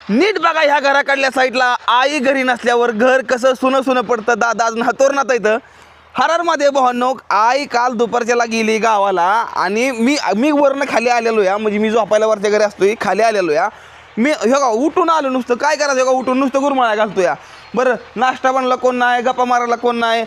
नीट बघा ह्या घराकडल्या साईडला आई घरी नसल्यावर घर कसं सुनं सुनं पडतं. दादा अजून हातोरणात येतं. हरारमध्ये भावनो आई काल दुपारच्याला गेली गावाला आणि मी वरनं खाली आलेलो या, म्हणजे मी झोपायला वरच्या घरी असतोय, खाली आलेलो या. मी हे का उठून आलो, नुसतं काय करायचं का उठून नुसतं गुरमाळ्या घालतो या. बरं नाश्ता बनला कोण नाही, गप्पा मारायला कोण नाही,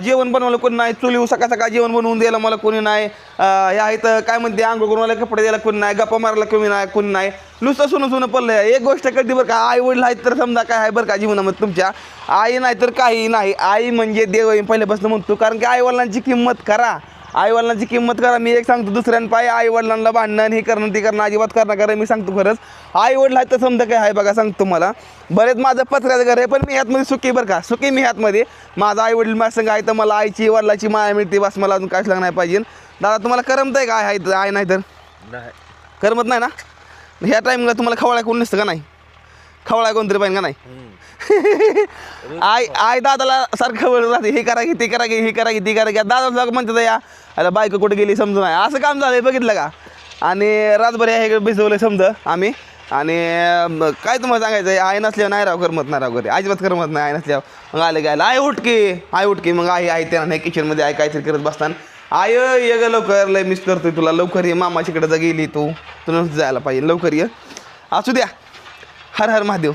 जेवण बनवलं कोण नाही, चुली सकाळ सकाळ जेवण बनवून द्यायला मला कोणी नाही, ह्या इथं काय म्हणते आंघोळ करून मला कपडे द्यायला कोणी नाही, गप्पा मारायला कोणी नाही, नुसतं सुनं पडलं. एक गोष्ट कधी बरं का, आई वडील आहेत तर समजा काय आहे बरं का जीवनामध्ये तुमच्या. आई नाही तर काही नाही. आई म्हणजे देव पहिल्यापासून म्हणतो, कारण की आईवडिलांची किंमत करा, आईवडिलांची किंमत करा. मी एक सांगतो दुसऱ्यांपाय आईवडिलांना भांडणं हे करणं ते करणं अजिबात करणं करा. मी सांगतो खरंच आईवडील आहेत तर समजा काय आहे बघा. सांगतो मला बरेच माझं पत्र्याचं घर आहे पण मी ह्यातमध्ये सुखी बरं का, सुखी मी ह्यातमध्ये. माझा आईवडील माझ्या संग आहे तर मला आईची वडिलाची माया मिळते बस, मला अजून काहीच लागणार नाही पाहिजे. दादा तुम्हाला करमत आहे का आहे नाही तर करमत नाही ना. ह्या टाईमला तुम्हाला खवळा कोण नसतं का नाही, खवळा कोणतरी पाहिजे का नाही. आई दादाला सारखं वळून राहते, हे करा की ते करा की हे करा की ती करा की. दादा म्हणतात या अरे बायको कुठे गेली समजून नाही, असं काम झालं बघितलं का. आणि रातभर हे भिजवलं समजा आम्ही. आणि काय तुम्हाला सांगायचं आहे, आई नसल्यावर नाही राव करमत, नाही राव घरी अजिबात करमत नाही. आई नसल्यावर मग आलं गायला आई उठके मग आई त्यांना नाही किचनमध्ये आई काहीतरी करत बसताना. आय ये ग लवकर, लय मिस करतोय तुला, लवकर ये मामाच्याकडे जा गेली तू नुसतं जायला पाहिजे, लवकर ये. असू द्या. हर हर महादेव.